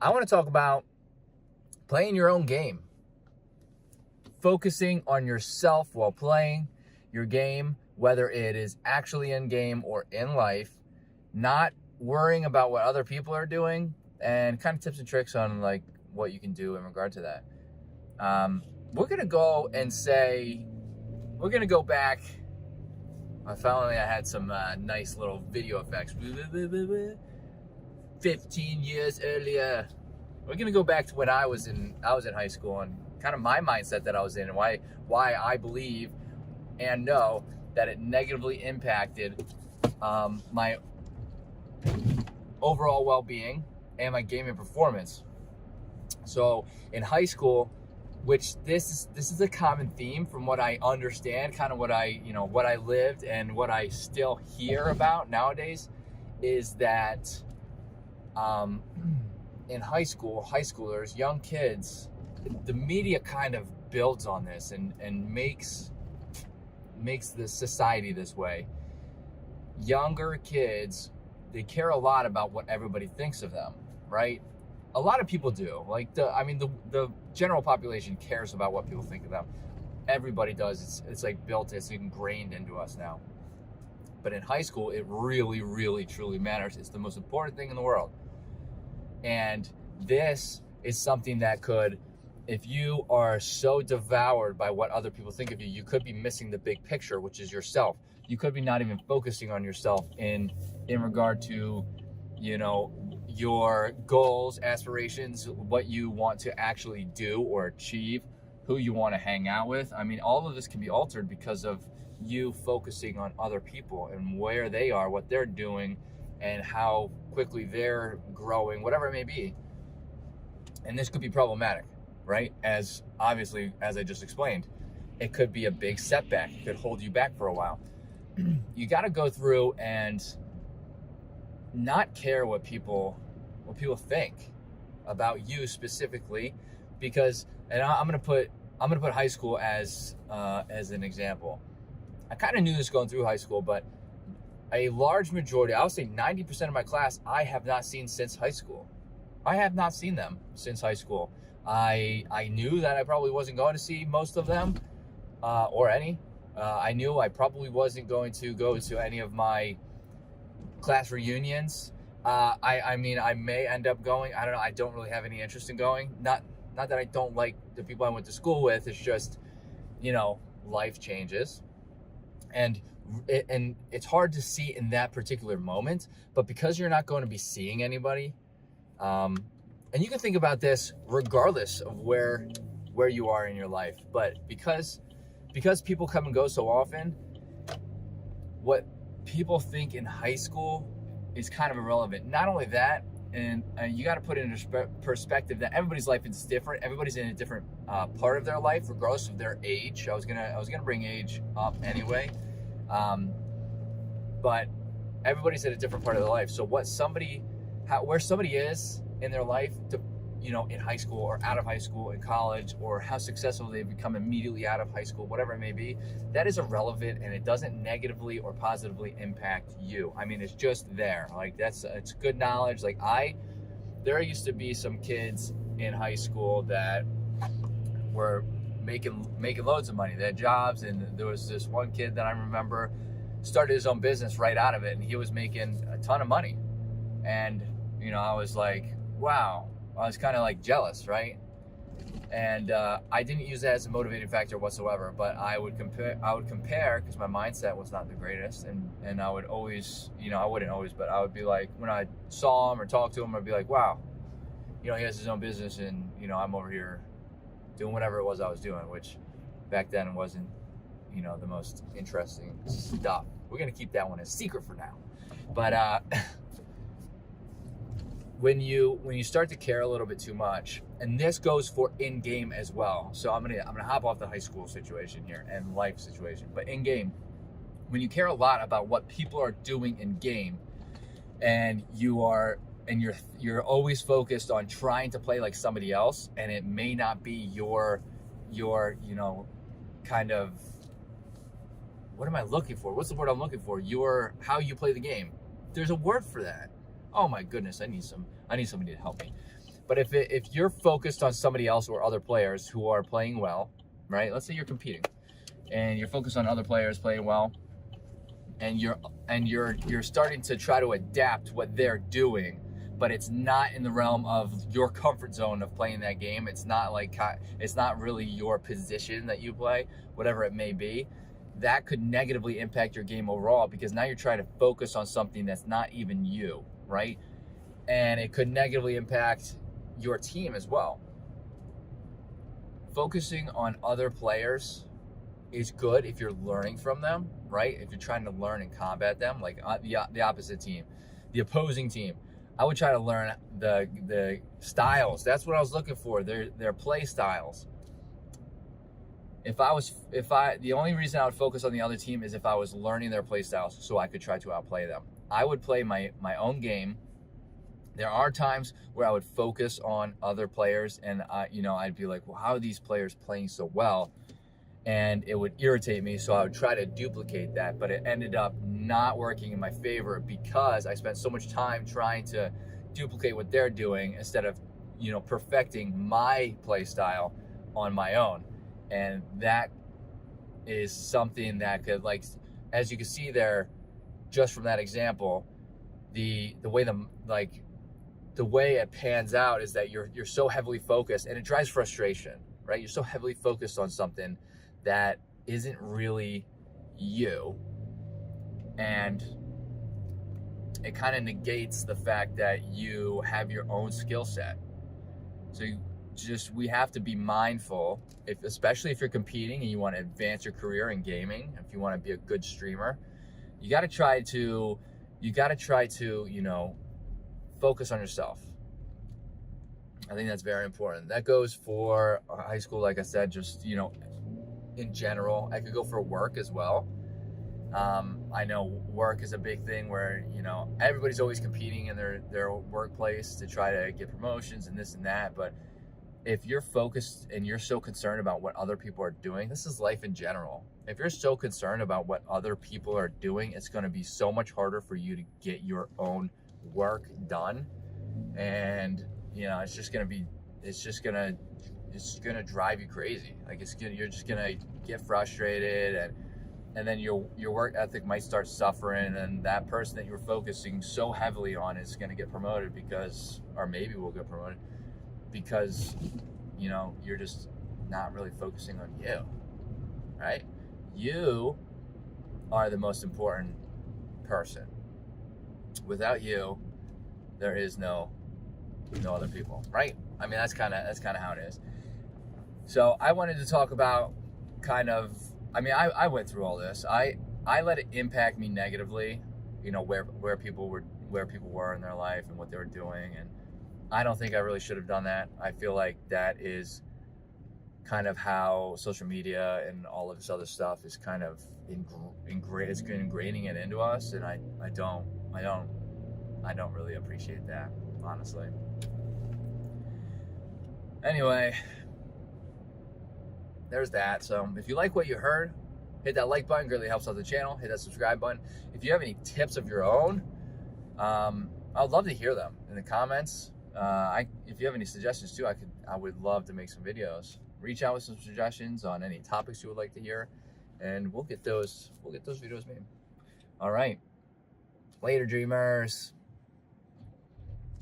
I want to talk about playing your own game, focusing on yourself while playing your game, whether it is actually in game or in life, not worrying about what other people are doing, and kind of tips and tricks on like what you can do in regard to that. We're gonna go back. Finally, I had some nice little video effects. 15 years earlier. We're gonna go back to when I was in high school and kind of my mindset that I was in, and why I believe and know that it negatively impacted my overall well-being and my gaming performance. So in high school, which this is a common theme from what I understand, kind of what I lived and what I still hear about nowadays, is that in high schoolers, young kids, the media kind of builds on this and makes the society this way. Younger kids, they care a lot about what everybody thinks of them, right? A lot of people do. Like the general population cares about what people think of them. Everybody does. It's like built, it's ingrained into us now. But in high school, it really, really, truly matters. It's the most important thing in the world. And this is something that could, if you are so devoured by what other people think of you, you could be missing the big picture, which is yourself. You could be not even focusing on yourself in regard to, your goals, aspirations, what you want to actually do or achieve, who you want to hang out with. I mean, all of this can be altered because of you focusing on other people and where they are, what they're doing, and how quickly they're growing, whatever it may be. And this could be problematic, right? As obviously, as I just explained, it could be a big setback. It could hold you back for a while. You got to go through and not care what people think about you specifically, because, and I'm gonna put high school as an example. I kind of knew this going through high school, but a large majority, I would say 90% of my class, I have not seen since high school. I have not seen them since high school. I knew that I probably wasn't going to see most of them, or any. I knew I probably wasn't going to go to any of my class reunions. I mean, I may end up going. I don't know. I don't really have any interest in going. Not that I don't like the people I went to school with. It's just, life changes. And it's hard to see in that particular moment, but because you're not going to be seeing anybody, and you can think about this regardless of where you are in your life, but because people come and go so often, what people think in high school is kind of irrelevant. Not only that, and you got to put it in perspective that everybody's life is different. Everybody's in a different part of their life, regardless of their age. I was gonna bring age up anyway. But everybody's at a different part of their life. So where somebody is in their life, in high school or out of high school, in college, or how successful they've become immediately out of high school, whatever it may be, that is irrelevant, and it doesn't negatively or positively impact you. I mean, it's just there. Like it's good knowledge. Like there used to be some kids in high school that were making loads of money. They had jobs, and there was this one kid that I remember started his own business right out of it, and he was making a ton of money. And I was like, wow. I was kind of like jealous, right? And I didn't use that as a motivating factor whatsoever, but I would compare because my mindset was not the greatest, and I would always, I wouldn't always, but I would be like, when I saw him or talked to him, I'd be like, wow, he has his own business, and I'm over here doing whatever it was I was doing, which back then wasn't, the most interesting stuff. We're gonna keep that one a secret for now. But when you start to care a little bit too much, and this goes for in-game as well. So I'm gonna hop off the high school situation here and life situation, but in-game, when you care a lot about what people are doing in game, and you're always focused on trying to play like somebody else, and it may not be your kind of, what am I looking for? What's the word I'm looking for? How you play the game. There's a word for that. Oh my goodness, I need somebody to help me. But if you're focused on somebody else or other players who are playing well, right? Let's say you're competing and you're focused on other players playing well, and you're starting to try to adapt what they're doing, but it's not in the realm of your comfort zone of playing that game. It's not really your position that you play, whatever it may be. That could negatively impact your game overall, because now you're trying to focus on something that's not even you, right? And it could negatively impact your team as well. Focusing on other players is good if you're learning from them, right? If you're trying to learn and combat them, like the opposite team, the opposing team. I would try to learn the styles. That's what I was looking for, their play styles. The only reason I would focus on the other team is if I was learning their play styles so I could try to outplay them. I would play my own game. There are times where I would focus on other players, and I'd be like, well, how are these players playing so well? And it would irritate me, so I would try to duplicate that, but it ended up not working in my favor because I spent so much time trying to duplicate what they're doing instead of, perfecting my play style on my own. And that is something that could, like, as you can see there, just from that example, the way it pans out is that you're so heavily focused, and it drives frustration, right? You're so heavily focused on something that isn't really you, and it kind of negates the fact that you have your own skill set. So we have to be mindful, especially if you're competing and you want to advance your career in gaming, if you want to be a good streamer, you got to try to focus on yourself. I think that's very important. That goes for high school, like I said, just, in general. I could go for work as well. I know work is a big thing where, everybody's always competing in their workplace to try to get promotions and this and that. But if you're focused and you're so concerned about what other people are doing, this is life in general. If you're so concerned about what other people are doing, it's going to be so much harder for you to get your own work done. And, it's going to drive you crazy. Like you're just going to get frustrated, and then your work ethic might start suffering, and that person that you're focusing so heavily on is going to get promoted or maybe will get promoted because, you're just not really focusing on you, right? You are the most important person. Without you, there is no other people, right? I mean, that's kind of how it is. So I wanted to talk about I went through all this. I let it impact me negatively, where people were in their life and what they were doing, and I don't think I really should have done that. I feel like that is kind of how social media and all of this other stuff is kind of ingraining it into us, and I don't really appreciate that, honestly. Anyway, there's that. So if you like what you heard, hit that like button, greatly helps out the channel. Hit that subscribe button. If you have any tips of your own, I'd love to hear them in the comments. If you have any suggestions too, I would love to make some videos. Reach out with some suggestions on any topics you would like to hear, and we'll get those videos made. All right, later, dreamers.